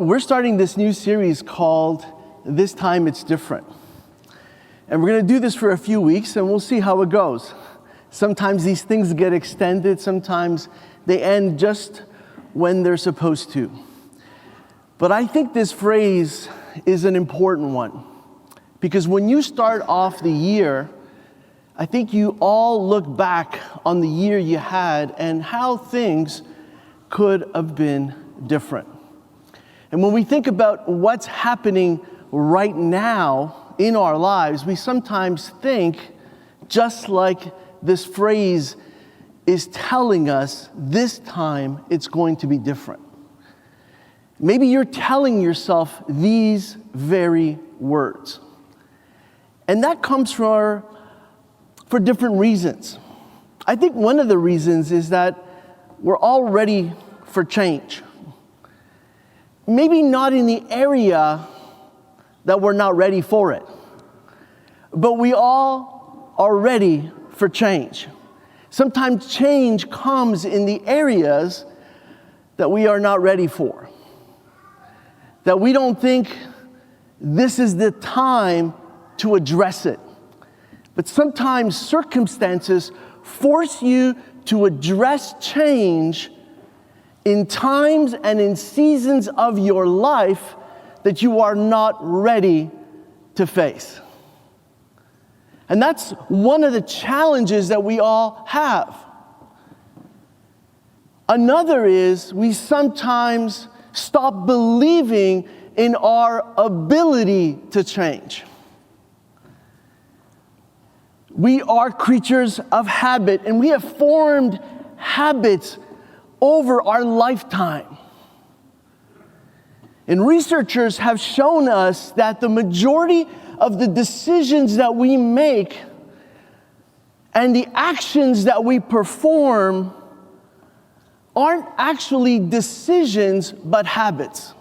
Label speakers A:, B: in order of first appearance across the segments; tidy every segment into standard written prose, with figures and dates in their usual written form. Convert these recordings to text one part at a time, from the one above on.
A: we're starting this new series called This Time It's Different. And we're going to do this for a few weeks, and we'll see how it goes. Sometimes these things get extended, sometimes they end just when they're supposed to. But I think this phrase is an important one, because when you start off the year, I think you all look back on the year you had and how things could have been different. And when we think about what's happening right now in our lives, we sometimes think, just like this phrase is telling us, this time it's going to be different. Maybe you're telling yourself these very words. And that comes for different reasons. I think one of the reasons is that we're all ready for change. Maybe not in the area that we're not ready for it, but we all are ready for change. Sometimes change comes in the areas that we are not ready for, that we don't think this is the time to address it. But sometimes circumstances force you to address change in times and in seasons of your life that you are not ready to face. And that's one of the challenges that we all have. Another is we sometimes stop believing in our ability to change. We are creatures of habit, and we have formed habits over our lifetime. And researchers have shown us that the majority of the decisions that we make and the actions that we perform aren't actually decisions, but habits.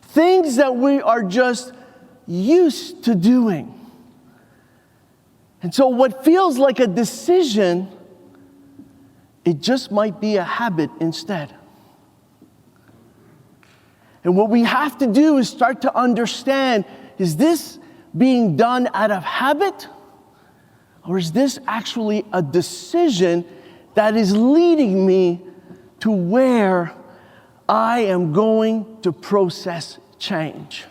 A: Things that we are just used to doing. And so what feels like a decision, it just might be a habit instead. And what we have to do is start to understand, is this being done out of habit? Or is this actually a decision that is leading me to where I am going to process change?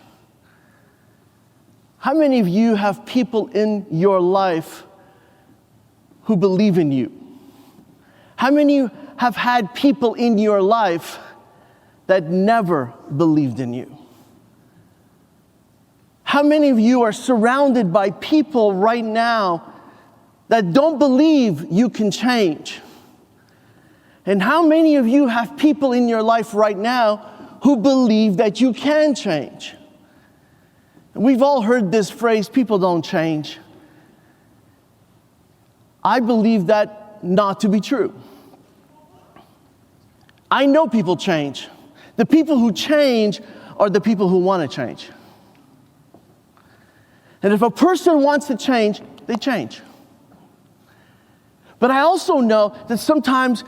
A: How many of you have people in your life who believe in you? How many have had people in your life that never believed in you? How many of you are surrounded by people right now that don't believe you can change? And how many of you have people in your life right now who believe that you can change? We've all heard this phrase, people don't change. I believe that not to be true. I know people change. The people who change are the people who want to change. And if a person wants to change, they change. But I also know that sometimes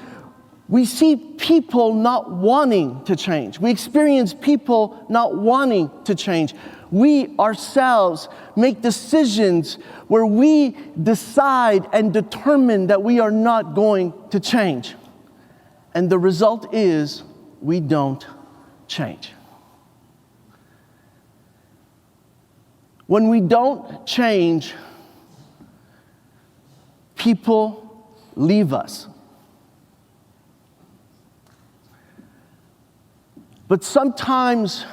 A: we see people not wanting to change. We experience people not wanting to change. We ourselves make decisions where we decide and determine that we are not going to change. And the result is we don't change. When we don't change, people leave us. But sometimes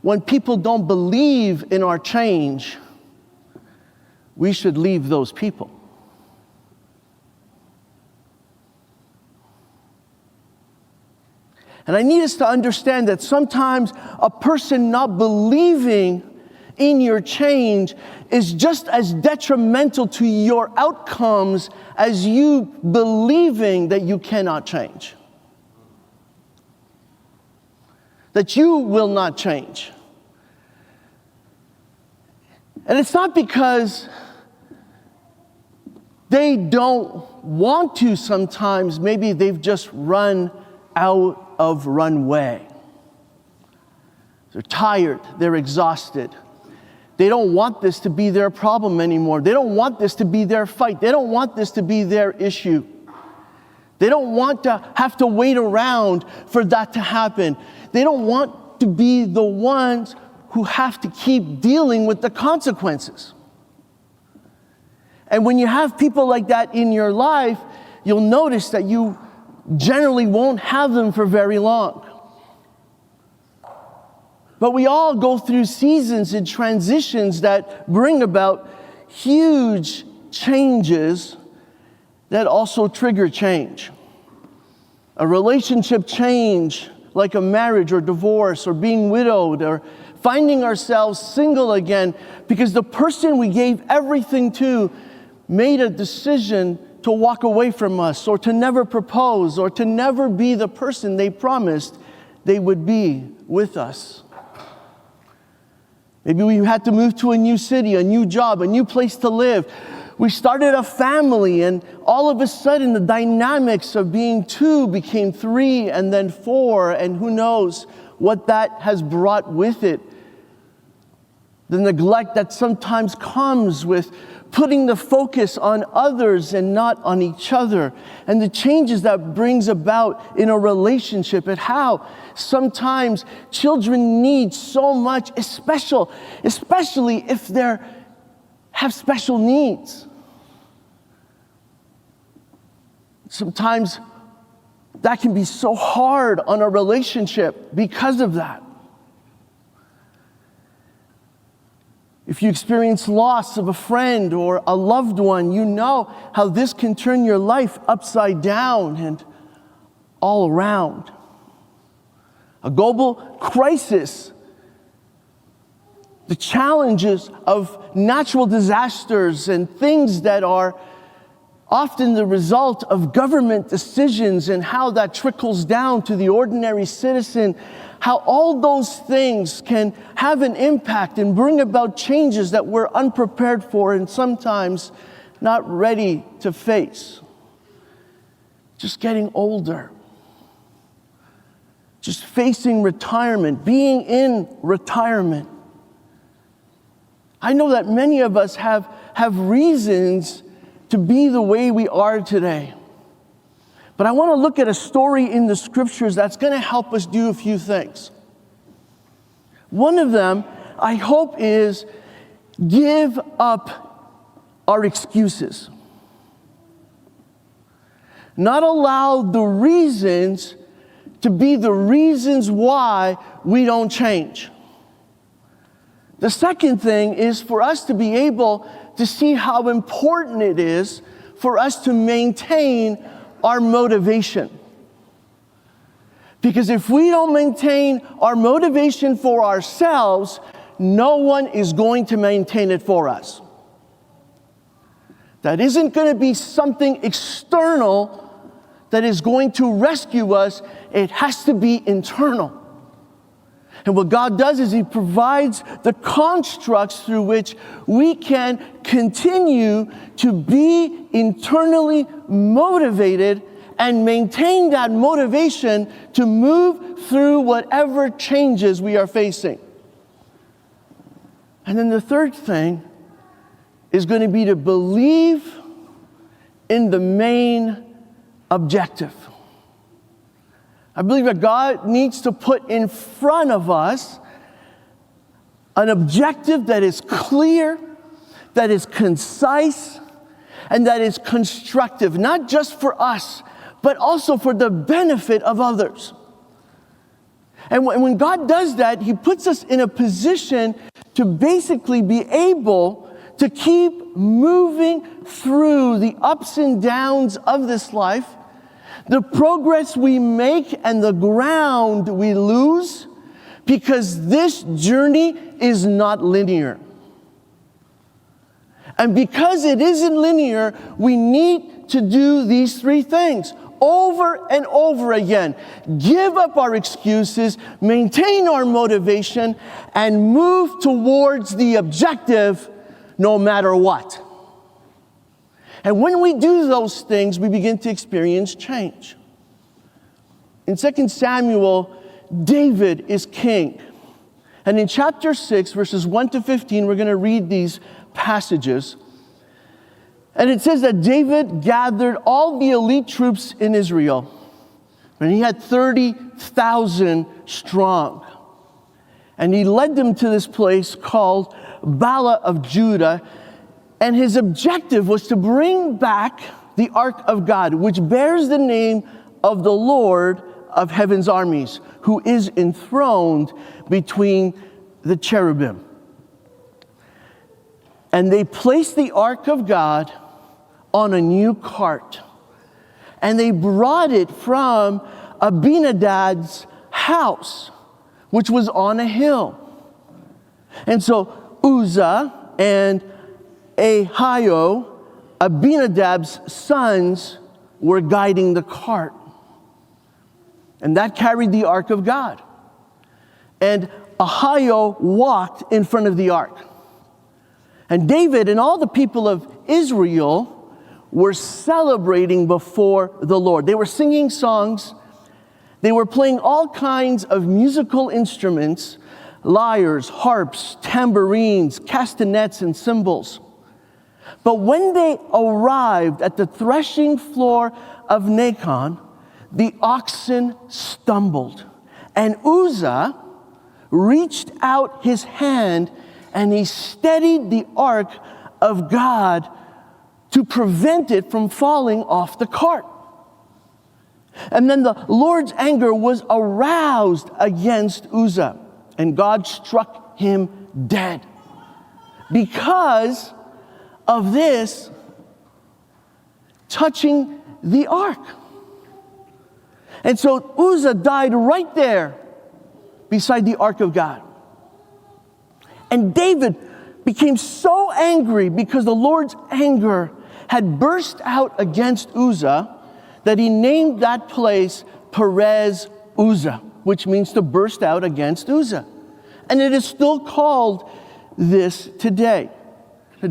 A: when people don't believe in our change, we should leave those people. And I need us to understand that sometimes a person not believing in your change is just as detrimental to your outcomes as you believing that you cannot change. That you will not change. And it's not because they don't want to sometimes. Maybe they've just run out of runway. They're tired. They're exhausted. They don't want this to be their problem anymore. They don't want this to be their fight. They don't want this to be their issue. They don't want to have to wait around for that to happen. They don't want to be the ones who have to keep dealing with the consequences. And when you have people like that in your life, you'll notice that you generally won't have them for very long. But we all go through seasons and transitions that bring about huge changes that also trigger change. A relationship change, like a marriage or divorce or being widowed or finding ourselves single again because the person we gave everything to made a decision to walk away from us or to never propose or to never be the person they promised they would be with us. Maybe we had to move to a new city, a new job, a new place to live. We started a family, and all of a sudden the dynamics of being two became three and then four, and who knows what that has brought with it. The neglect that sometimes comes with putting the focus on others and not on each other, and the changes that brings about in a relationship, and how sometimes children need so much, especially if they have special needs. Sometimes that can be so hard on a relationship because of that. If you experience loss of a friend or a loved one, you know how this can turn your life upside down and all around. A global crisis, the challenges of natural disasters and things that are often the result of government decisions and how that trickles down to the ordinary citizen, how all those things can have an impact and bring about changes that we're unprepared for and sometimes not ready to face. Just getting older. Just facing retirement, being in retirement. I know that many of us have reasons to be the way we are today. But I want to look at a story in the scriptures that's going to help us do a few things. One of them, I hope, is give up our excuses. Not allow the reasons to be the reasons why we don't change. The second thing is for us to be able to see how important it is for us to maintain our motivation. Because if we don't maintain our motivation for ourselves, no one is going to maintain it for us. That isn't going to be something external that is going to rescue us. It has to be internal. And what God does is He provides the constructs through which we can continue to be internally motivated and maintain that motivation to move through whatever changes we are facing. And then the third thing is going to be to believe in the main objective. I believe that God needs to put in front of us an objective that is clear, that is concise, and that is constructive, not just for us, but also for the benefit of others. And when God does that, He puts us in a position to basically be able to keep moving through the ups and downs of this life, the progress we make and the ground we lose, because this journey is not linear. And because it isn't linear, we need to do these three things over and over again. Give up our excuses, maintain our motivation, and move towards the objective no matter what. And when we do those things, we begin to experience change. In 2 Samuel, David is king. And in chapter 6, verses 1 to 15, we're going to read these passages. And it says that David gathered all the elite troops in Israel. And he had 30,000 strong. And he led them to this place called Bala of Judah. And his objective was to bring back the Ark of God, which bears the name of the Lord of heaven's armies, who is enthroned between the cherubim. And they placed the Ark of God on a new cart. And they brought it from Abinadab's house, which was on a hill. And so Uzzah and Ahio, Abinadab's sons, were guiding the cart. And that carried the Ark of God. And Ahio walked in front of the Ark. And David and all the people of Israel were celebrating before the Lord. They were singing songs. They were playing all kinds of musical instruments, lyres, harps, tambourines, castanets, and cymbals. But when they arrived at the threshing floor of Nacon, the oxen stumbled, and Uzzah reached out his hand and he steadied the Ark of God to prevent it from falling off the cart. And then the Lord's anger was aroused against Uzzah, and God struck him dead because of this touching the Ark. And so Uzzah died right there beside the Ark of God. And David became so angry because the Lord's anger had burst out against Uzzah that he named that place Perez Uzzah, which means to burst out against Uzzah. And it is still called this today.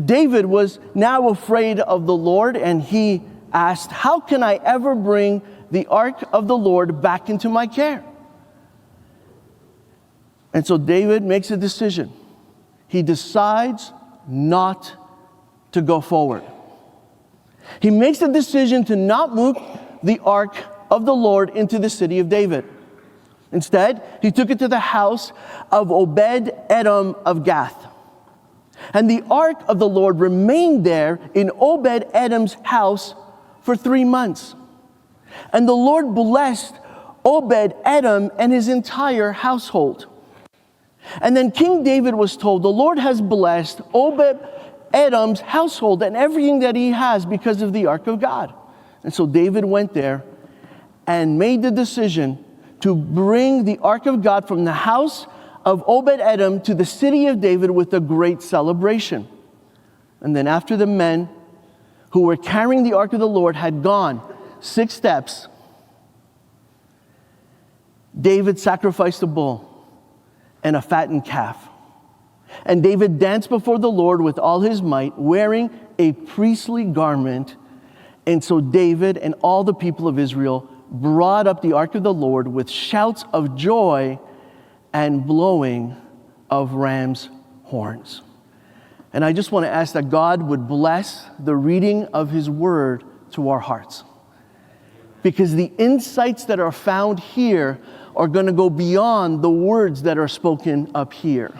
A: David was now afraid of the Lord, and he asked, "How can I ever bring the Ark of the Lord back into my care?" And so David makes a decision. He decides not to go forward. He makes a decision to not move the Ark of the Lord into the city of David. Instead, he took it to the house of Obed-Edom of Gath. And the Ark of the Lord remained there in Obed-Edom's house for 3 months. And the Lord blessed Obed-Edom and his entire household. And then King David was told, "The Lord has blessed Obed-Edom's household and everything that he has because of the Ark of God." And so David went there and made the decision to bring the Ark of God from the house of Obed-Edom to the city of David with a great celebration. And then after the men who were carrying the Ark of the Lord had gone 6 steps, David sacrificed a bull and a fattened calf. And David danced before the Lord with all his might, wearing a priestly garment. And so David and all the people of Israel brought up the Ark of the Lord with shouts of joy and blowing of ram's horns. And I just want to ask that God would bless the reading of his word to our hearts. Because the insights that are found here are going to go beyond the words that are spoken up here.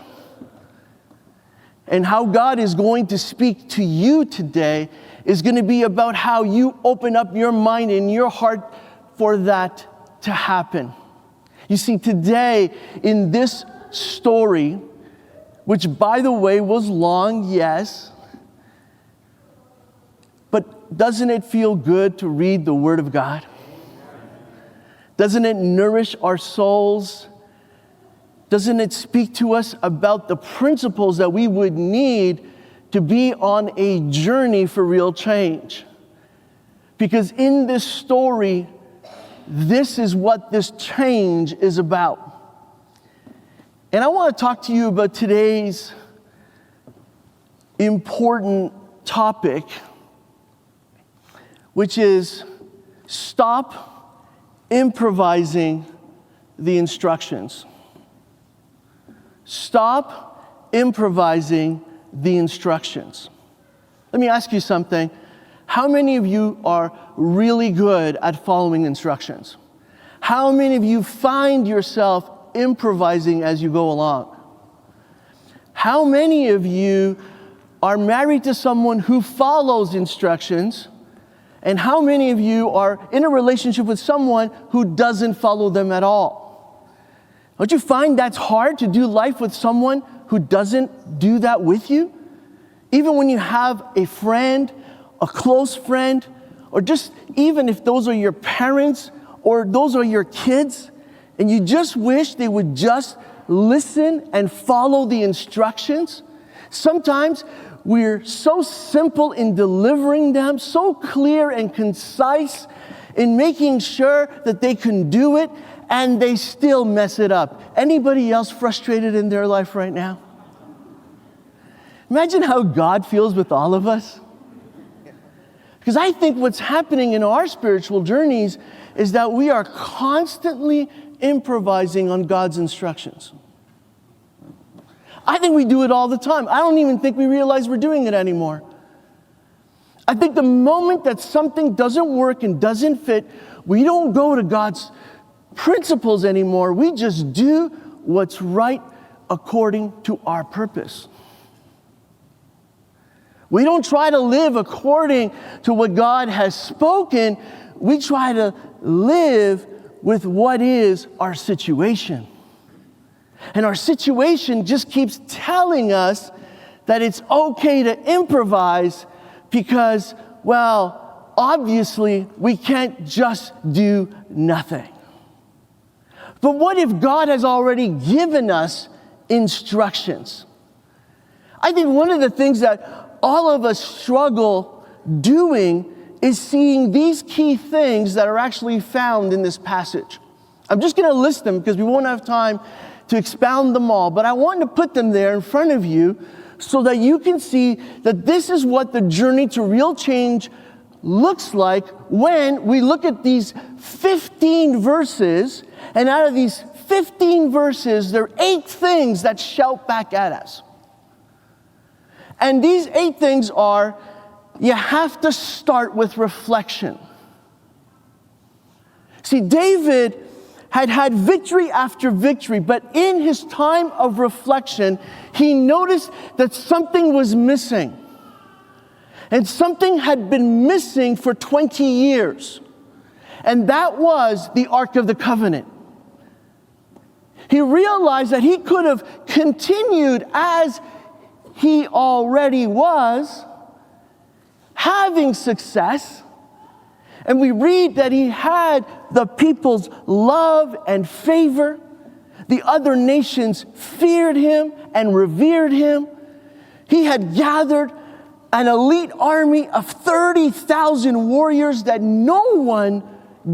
A: And how God is going to speak to you today is going to be about how you open up your mind and your heart for that to happen. You see, today in this story, which by the way was long, yes, but doesn't it feel good to read the Word of God? Doesn't it nourish our souls? Doesn't it speak to us about the principles that we would need to be on a journey for real change? Because in this story, this is what this change is about. And I want to talk to you about today's important topic, which is stop improvising the instructions. Stop improvising the instructions. Let me ask you something. How many of you are really good at following instructions? How many of you find yourself improvising as you go along? How many of you are married to someone who follows instructions? And how many of you are in a relationship with someone who doesn't follow them at all? Don't you find that's hard to do life with someone who doesn't do that with you? Even when you have a friend, a close friend, or just even if those are your parents or those are your kids, and you just wish they would just listen and follow the instructions. Sometimes we're so simple in delivering them, so clear and concise in making sure that they can do it, and they still mess it up. Anybody else frustrated in their life right now? Imagine how God feels with all of us. Because I think what's happening in our spiritual journeys is that we are constantly improvising on God's instructions. I think we do it all the time. I don't even think we realize we're doing it anymore. I think the moment that something doesn't work and doesn't fit, we don't go to God's principles anymore. We just do what's right according to our purpose. We don't try to live according to what God has spoken. We try to live with what is our situation. And our situation just keeps telling us that it's okay to improvise because, well, obviously we can't just do nothing. But what if God has already given us instructions? I think one of the things that all of us struggle doing is seeing these key things that are actually found in this passage. I'm just going to list them because we won't have time to expound them all, but I want to put them there in front of you so that you can see that this is what the journey to real change looks like when we look at these 15 verses, and out of these 15 verses, there are 8 things that shout back at us. And these 8 things are, you have to start with reflection. See, David had victory after victory, but in his time of reflection, he noticed that something was missing. And something had been missing for 20 years. And that was the Ark of the Covenant. He realized that he could have continued as he already was, having success. And we read that he had the people's love and favor. The other nations feared him and revered him. He had gathered an elite army of 30,000 warriors that no one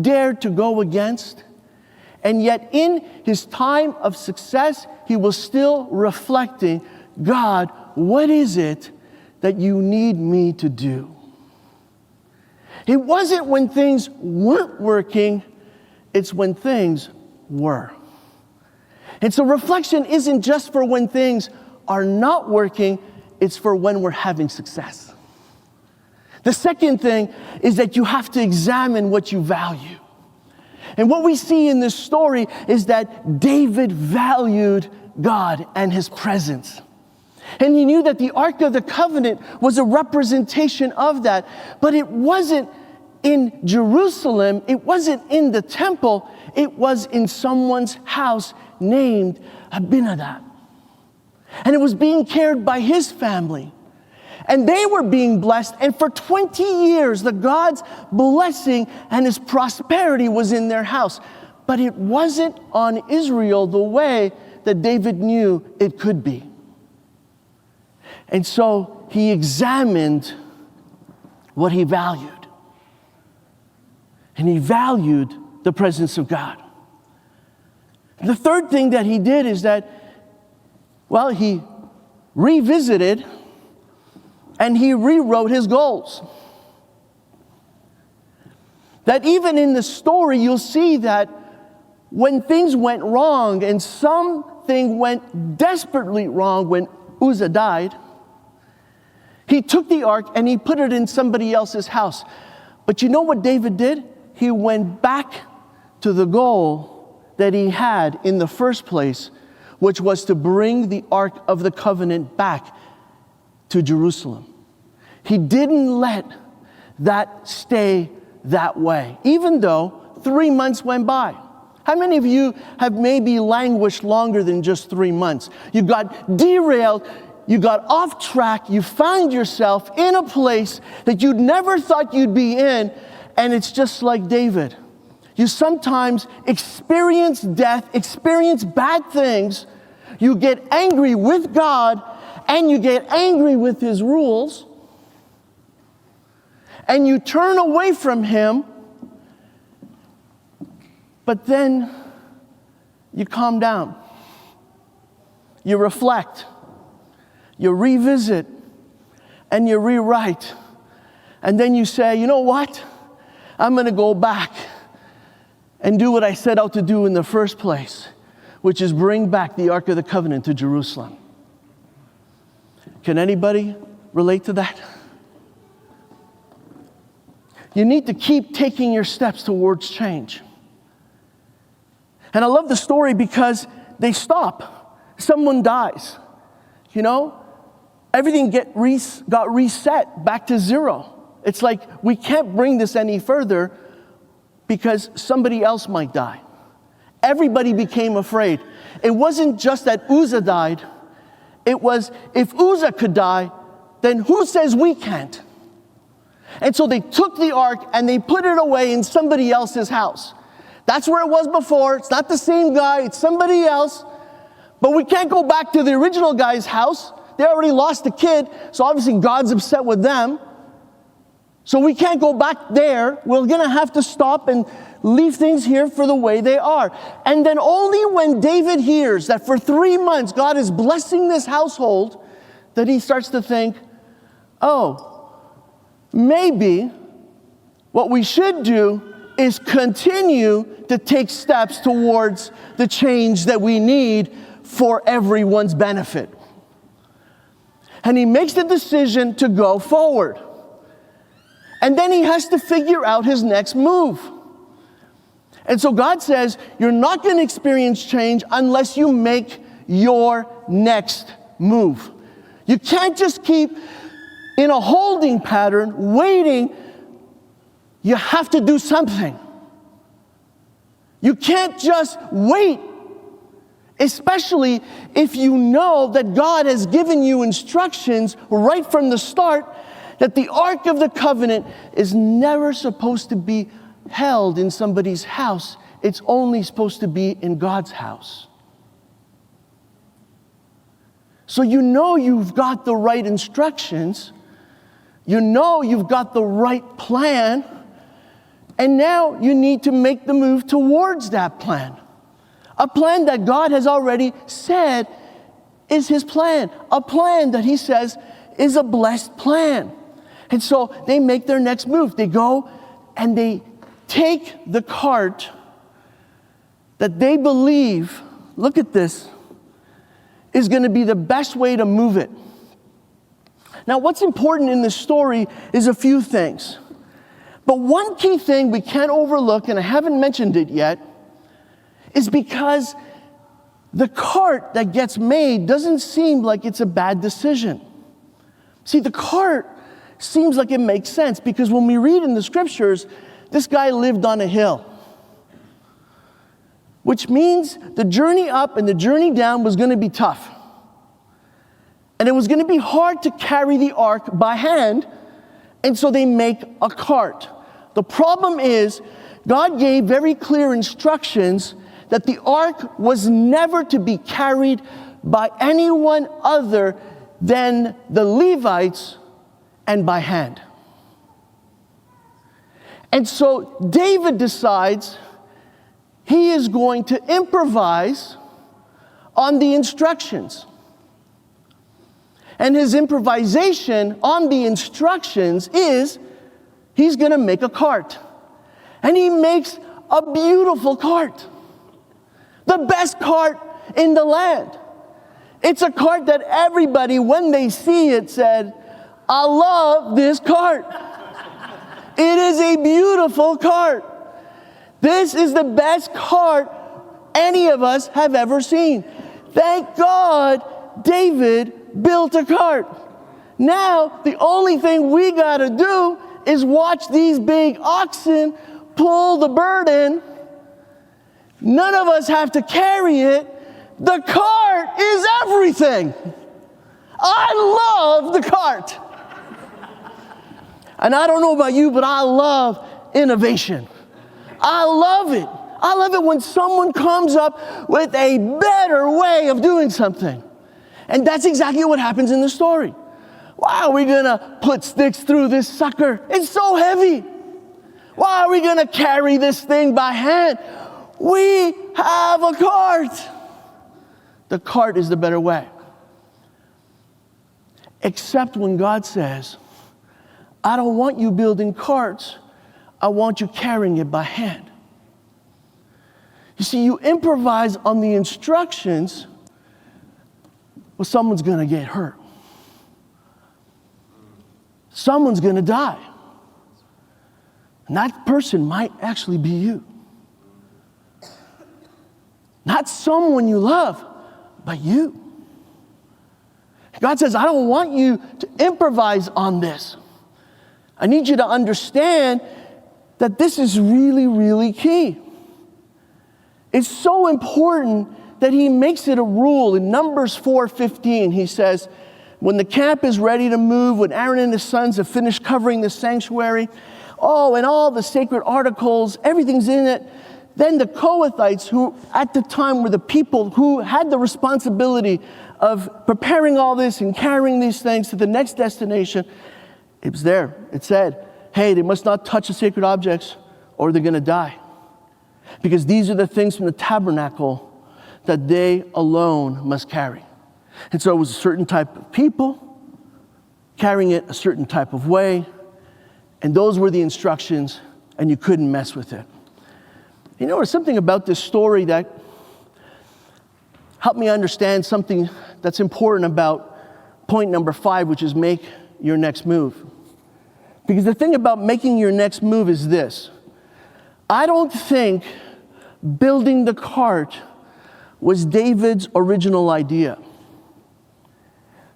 A: dared to go against. And yet in his time of success, he was still reflecting, God, what is it that you need me to do? It wasn't when things weren't working, it's when things were. And so reflection isn't just for when things are not working, it's for when we're having success. The second thing is that you have to examine what you value. And what we see in this story is that David valued God and his presence. And he knew that the Ark of the Covenant was a representation of that. But it wasn't in Jerusalem. It wasn't in the temple. It was in someone's house named Abinadab. And it was being cared by his family. And they were being blessed. And for 20 years, the God's blessing and his prosperity was in their house. But it wasn't on Israel the way that David knew it could be. And so he examined what he valued. And he valued the presence of God. And the third thing that he did is that, well, he revisited and he rewrote his goals. That even in the story, you'll see that when things went wrong and some thing went desperately wrong when Uzzah died. He took the ark and he put it in somebody else's house. But you know what David did? He went back to the goal that he had in the first place, which was to bring the Ark of the Covenant back to Jerusalem. He didn't let that stay that way, even though 3 months went by. How many of you have maybe languished longer than just 3 months? You got derailed, you got off track, you found yourself in a place that you'd never thought you'd be in, and it's just like David. You sometimes experience death, experience bad things, you get angry with God, and you get angry with His rules, and you turn away from Him, but then you calm down. You reflect. You revisit. And you rewrite. And then you say, you know what? I'm going to go back and do what I set out to do in the first place, which is bring back the Ark of the Covenant to Jerusalem. Can anybody relate to that? You need to keep taking your steps towards change. And I love the story because they stop. Someone dies. You know, everything got reset back to zero. It's like we can't bring this any further because somebody else might die. Everybody became afraid. It wasn't just that Uzzah died. It was, if Uzzah could die, then who says we can't? And so they took the ark and they put it away in somebody else's house. That's where it was before. It's not the same guy. It's somebody else. But we can't go back to the original guy's house. They already lost a kid, so obviously God's upset with them. So we can't go back there. We're going to have to stop and leave things here for the way they are. And then only when David hears that for 3 months God is blessing this household, that he starts to think, oh, maybe what we should do is continue to take steps towards the change that we need for everyone's benefit. And he makes the decision to go forward. And then he has to figure out his next move. And so God says, you're not going to experience change unless you make your next move. You can't just keep in a holding pattern, waiting. You have to do something. You can't just wait, especially if you know that God has given you instructions right from the start that the Ark of the Covenant is never supposed to be held in somebody's house. It's only supposed to be in God's house. So you know you've got the right instructions. You know you've got the right plan. And now you need to make the move towards that plan. A plan that God has already said is His plan. A plan that He says is a blessed plan. And so they make their next move. They go and they take the cart that they believe, look at this, is going to be the best way to move it. Now, what's important in this story is a few things. But one key thing we can't overlook, and I haven't mentioned it yet, is because the cart that gets made doesn't seem like it's a bad decision. See, the cart seems like it makes sense because when we read in the scriptures, this guy lived on a hill, which means the journey up and the journey down was going to be tough. And it was going to be hard to carry the ark by hand, and so they make a cart. The problem is, God gave very clear instructions that the ark was never to be carried by anyone other than the Levites and by hand. And so David decides he is going to improvise on the instructions. And his improvisation on the instructions is he's going to make a cart. And he makes a beautiful cart. The best cart in the land. It's a cart that everybody, when they see it, said, I love this cart. It is a beautiful cart. This is the best cart any of us have ever seen. Thank God David built a cart. Now, the only thing we got to do is watch these big oxen pull the burden. None of us have to carry it. The cart is everything. I love the cart. And I don't know about you, but I love innovation. I love it. I love it when someone comes up with a better way of doing something. And that's exactly what happens in the story. Why are we going to put sticks through this sucker? It's so heavy. Why are we going to carry this thing by hand? We have a cart. The cart is the better way. Except when God says, I don't want you building carts. I want you carrying it by hand. You see, you improvise on the instructions, well, someone's going to get hurt. Someone's going to die. And that person might actually be you. Not someone you love, but you. God says, I don't want you to improvise on this. I need you to understand that this is really, really key. It's so important that he makes it a rule. In Numbers 4:15, he says, when the camp is ready to move, when Aaron and his sons have finished covering the sanctuary, and all the sacred articles, everything's in it, then the Kohathites, who at the time were the people who had the responsibility of preparing all this and carrying these things to the next destination, it was there. It said, hey, they must not touch the sacred objects or they're going to die. Because these are the things from the tabernacle that they alone must carry. And so it was a certain type of people carrying it a certain type of way. And those were the instructions, and you couldn't mess with it. You know, there's something about this story that helped me understand something that's important about point number 5, which is make your next move. Because the thing about making your next move is this. I don't think building the cart was David's original idea.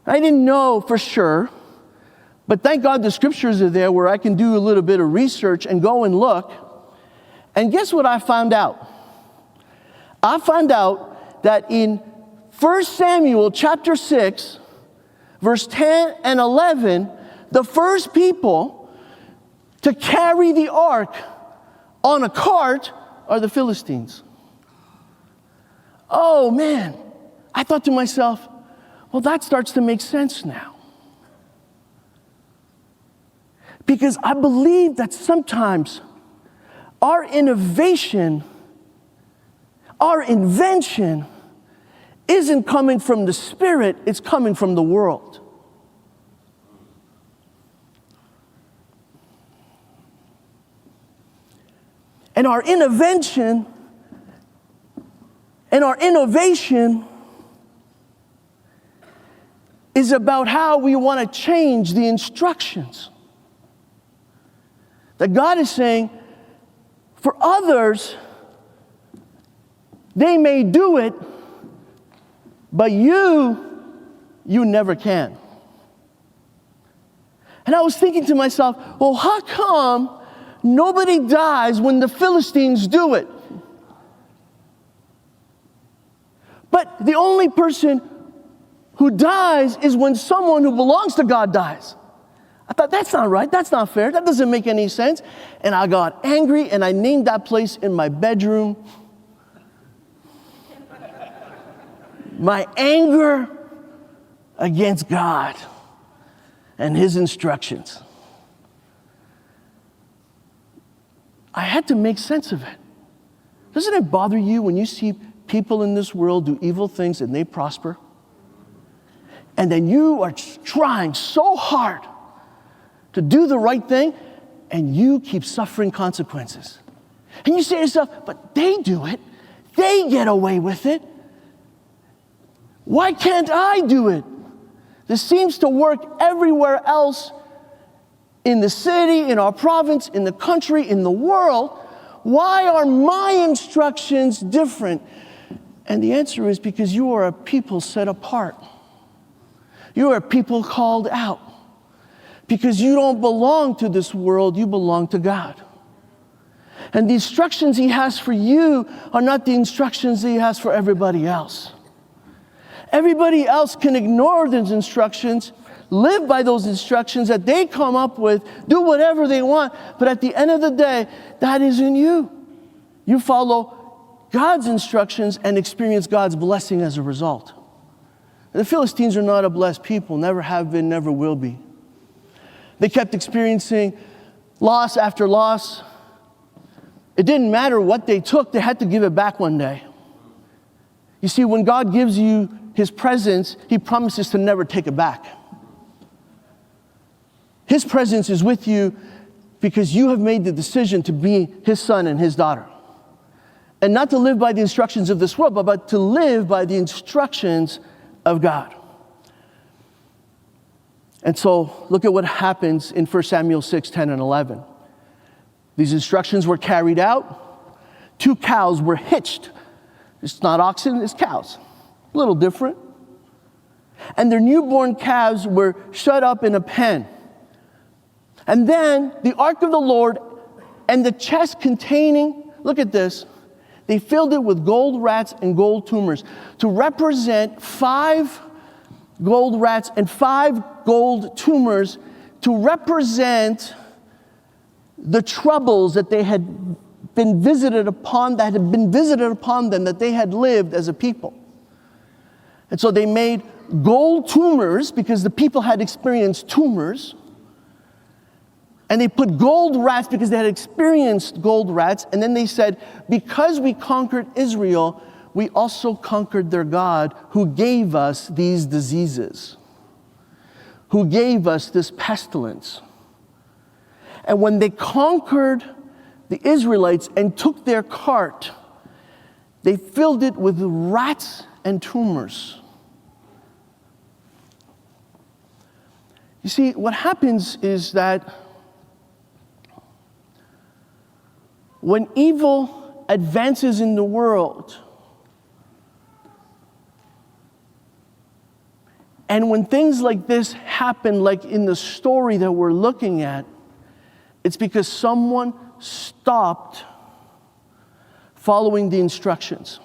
A: I didn't know for sure, but thank God the scriptures are there where I can do a little bit of research and go and look. And guess what I found out? I found out that in 1 Samuel chapter 6, verse 10 and 11, the first people to carry the ark on a cart are the Philistines. Oh man, I thought to myself, well, that starts to make sense now. Because I believe that sometimes our innovation, our invention isn't coming from the Spirit, it's coming from the world. And our invention and our innovation is about how we want to change the instructions. That God is saying, for others, they may do it, but you never can. And I was thinking to myself, well, how come nobody dies when the Philistines do it? But the only person who dies is when someone who belongs to God dies. I thought, that's not right, that's not fair, that doesn't make any sense. And I got angry and I named that place in my bedroom. My anger against God and His instructions. I had to make sense of it. Doesn't it bother you when you see people in this world do evil things and they prosper? And then you are trying so hard to do the right thing and you keep suffering consequences. And you say to yourself, but they do it. They get away with it. Why can't I do it? This seems to work everywhere else in the city, in our province, in the country, in the world. Why are my instructions different? And the answer is because you are a people set apart. You are a people called out. Because you don't belong to this world, you belong to God. And the instructions He has for you are not the instructions that He has for everybody else. Everybody else can ignore those instructions, live by those instructions that they come up with, do whatever they want, but at the end of the day, that isn't you. You follow God's instructions and experience God's blessing as a result. The Philistines are not a blessed people, never have been, never will be. They kept experiencing loss after loss. It didn't matter what they took, they had to give it back one day. You see, when God gives you His presence, He promises to never take it back. His presence is with you because you have made the decision to be His son and His daughter. And not to live by the instructions of this world, but to live by the instructions of God. And so, look at what happens in 1 Samuel 6, 10, and 11. These instructions were carried out. 2 cows were hitched. It's not oxen, it's cows. A little different. And their newborn calves were shut up in a pen. And then the ark of the Lord and the chest containing, look at this, they filled it with gold rats and gold tumors to represent 5 gold rats and 5 gold tumors to represent the troubles that they had been visited upon, that had been visited upon them, that they had lived as a people. And so they made gold tumors because the people had experienced tumors. And they put gold rats because they had experienced gold rats. And then they said, because we conquered Israel, we also conquered their God who gave us these diseases, who gave us this pestilence. And when they conquered the Israelites and took their cart, they filled it with rats and tumors. You see, what happens is that when evil advances in the world, and when things like this happen, like in the story that we're looking at, it's because someone stopped following the instructions.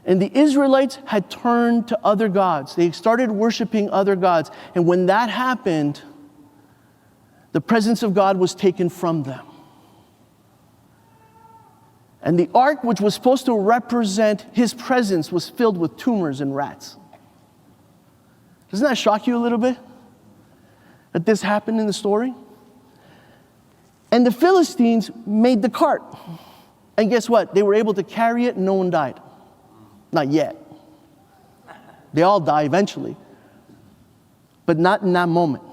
A: And the Israelites had turned to other gods. They started worshiping other gods. And when that happened, the presence of God was taken from them. And the ark, which was supposed to represent His presence, was filled with tumors and rats. Doesn't that shock you a little bit? That this happened in the story? And the Philistines made the cart. And guess what? They were able to carry it and no one died. Not yet. They all die eventually. But not in that moment.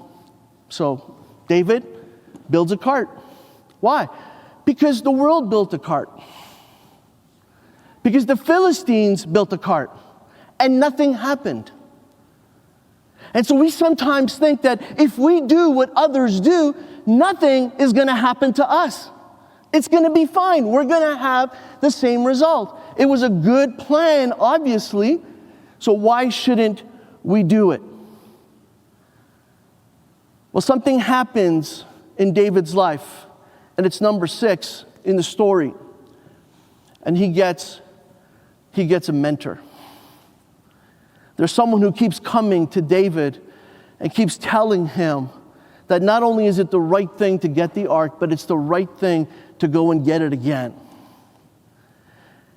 A: So David builds a cart. Why? Because the world built a cart. Because the Philistines built a cart. And nothing happened. And so we sometimes think that if we do what others do, nothing is going to happen to us. It's going to be fine. We're going to have the same result. It was a good plan, obviously. So why shouldn't we do it? Well, something happens in David's life, and it's number 6 in the story. And he gets a mentor. There's someone who keeps coming to David and keeps telling him that not only is it the right thing to get the ark, but it's the right thing to go and get it again.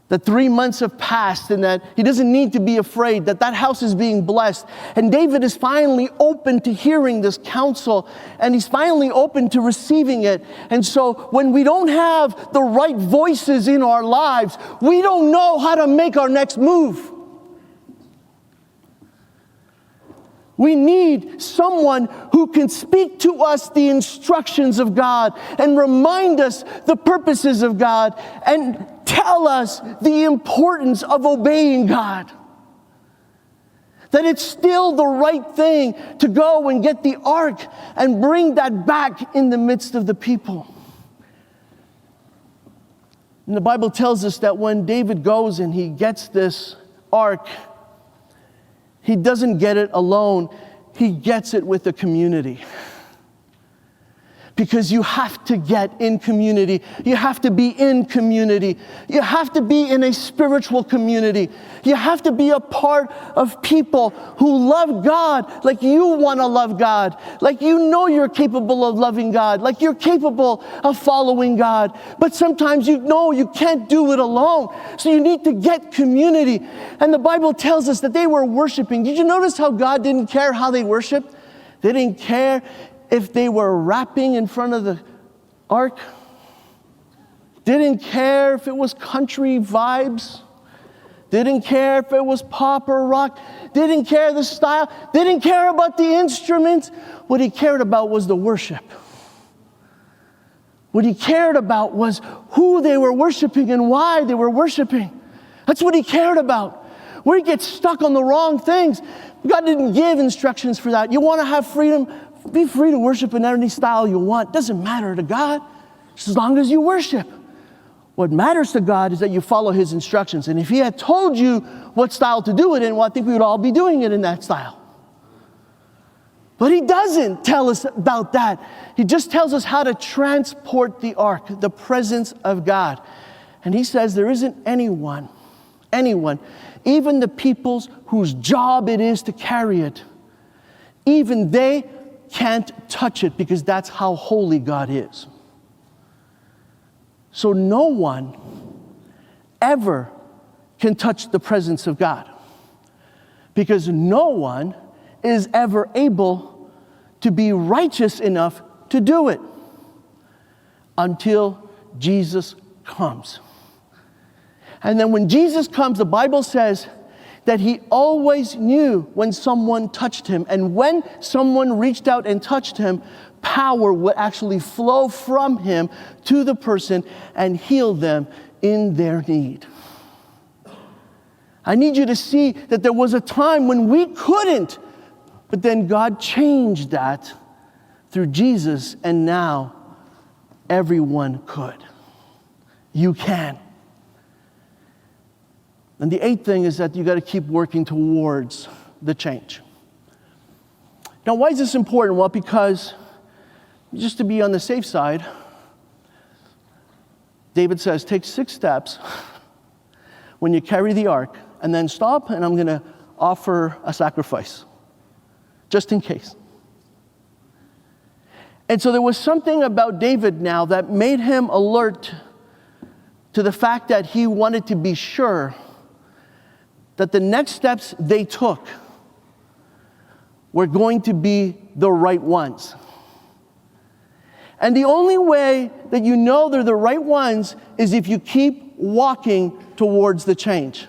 A: That 3 months have passed and that he doesn't need to be afraid, that that house is being blessed. And David is finally open to hearing this counsel, and he's finally open to receiving it. And so when we don't have the right voices in our lives, we don't know how to make our next move. We need someone who can speak to us the instructions of God and remind us the purposes of God and tell us the importance of obeying God. That it's still the right thing to go and get the ark and bring that back in the midst of the people. And the Bible tells us that when David goes and he gets this ark, he doesn't get it alone. He gets it with the community. Because you have to get in community. You have to be in community. You have to be in a spiritual community. You have to be a part of people who love God like you want to love God. Like you know you're capable of loving God. Like you're capable of following God. But sometimes you know you can't do it alone. So you need to get community. And the Bible tells us that they were worshiping. Did you notice how God didn't care how they worshiped? They didn't care if they were rapping in front of the ark. Didn't care if it was country vibes. Didn't care if it was pop or rock. Didn't care the style. Didn't care about the instruments. What he cared about was the worship. What he cared about was who they were worshiping and why they were worshiping. That's what he cared about. Where he gets stuck on the wrong things. God didn't give instructions for that. You want to have freedom? Be free to worship in any style you want. Doesn't matter to God, just as long as you worship. What matters to God is that you follow his instructions. And if he had told you what style to do it in, well, I think we would all be doing it in that style. But he doesn't tell us about that. He just tells us how to transport the ark, the presence of God. And he says there isn't anyone, even the peoples whose job it is to carry it, even they can't touch it because that's how holy God is. So no one ever can touch the presence of God because no one is ever able to be righteous enough to do it until Jesus comes. And then when Jesus comes, the Bible says that he always knew when someone touched him. And when someone reached out and touched him, power would actually flow from him to the person and heal them in their need. I need you to see that there was a time when we couldn't, but then God changed that through Jesus, and now everyone could. You can. And the eighth thing is that you got to keep working towards the change. Now, why is this important? Well, because just to be on the safe side, David says, take 6 steps when you carry the ark, and then stop, and I'm going to offer a sacrifice, just in case. And so there was something about David now that made him alert to the fact that he wanted to be sure that the next steps they took were going to be the right ones. And the only way that you know they're the right ones is if you keep walking towards the change.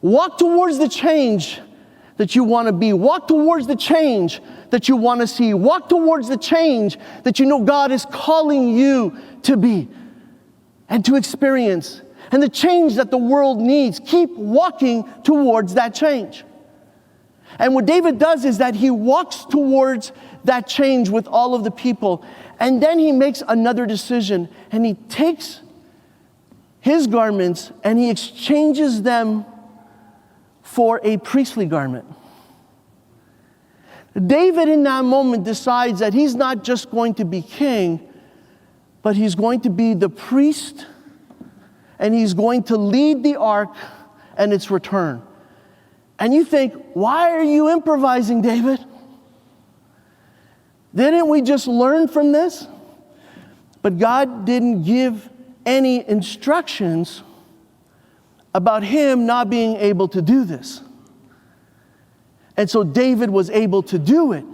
A: Walk towards the change that you want to be. Walk towards the change that you want to see. Walk towards the change that you know God is calling you to be and to experience. And the change that the world needs. Keep walking towards that change. And what David does is that he walks towards that change with all of the people. And then he makes another decision. And he takes his garments and he exchanges them for a priestly garment. David in that moment decides that he's not just going to be king, but he's going to be the priest, and he's going to lead the ark and its return. And you think, why are you improvising, David? Didn't we just learn from this? But God didn't give any instructions about him not being able to do this. And so David was able to do it.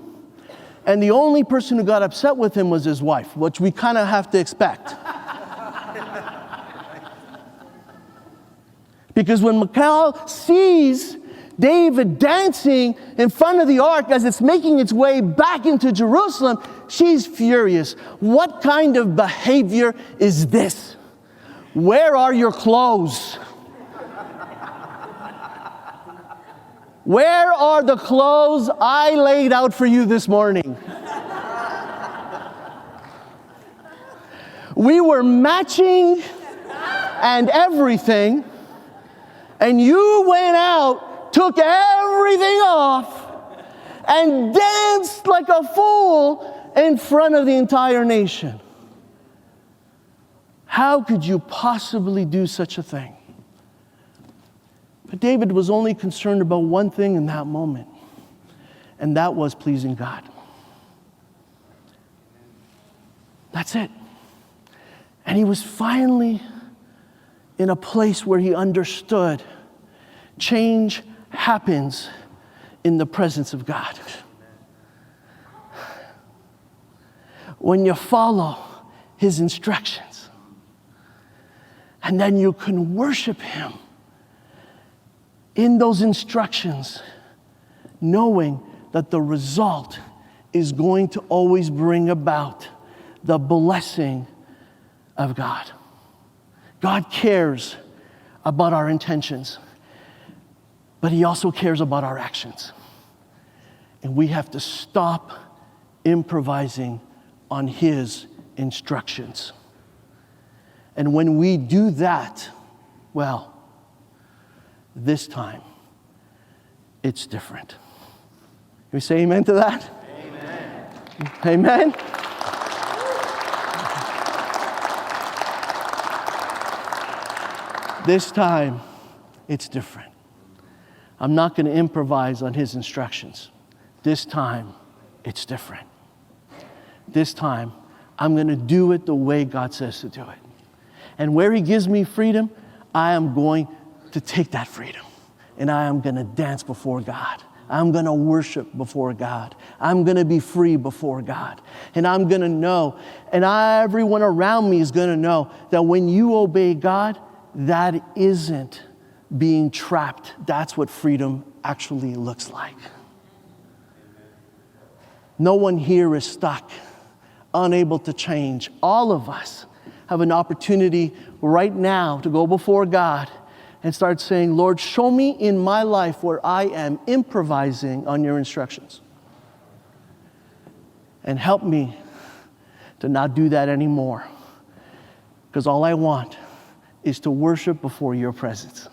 A: And the only person who got upset with him was his wife, which we kind of have to expect. Because when Michal sees David dancing in front of the ark as it's making its way back into Jerusalem, she's furious. What kind of behavior is this? Where are your clothes? Where are the clothes I laid out for you this morning? We were matching and everything, and you went out, took everything off, and danced like a fool in front of the entire nation. How could you possibly do such a thing? But David was only concerned about one thing in that moment, and that was pleasing God. That's it. And he was finally in a place where he understood change happens in the presence of God. When you follow his instructions, and then you can worship him in those instructions, knowing that the result is going to always bring about the blessing of God. God cares about our intentions, but he also cares about our actions. And we have to stop improvising on his instructions. And when we do that, well, this time, it's different. Can we say amen to that? Amen. Amen? This time, it's different. I'm not going to improvise on his instructions. This time, it's different. This time, I'm going to do it the way God says to do it. And where he gives me freedom, I am going to take that freedom. And I am going to dance before God. I'm going to worship before God. I'm going to be free before God. And I'm going to know, and everyone around me is going to know that when you obey God, that isn't being trapped. That's what freedom actually looks like. No one here is stuck, unable to change. All of us have an opportunity right now to go before God and start saying, Lord, show me in my life where I am improvising on your instructions. And help me to not do that anymore. Because all I want is to worship before your presence.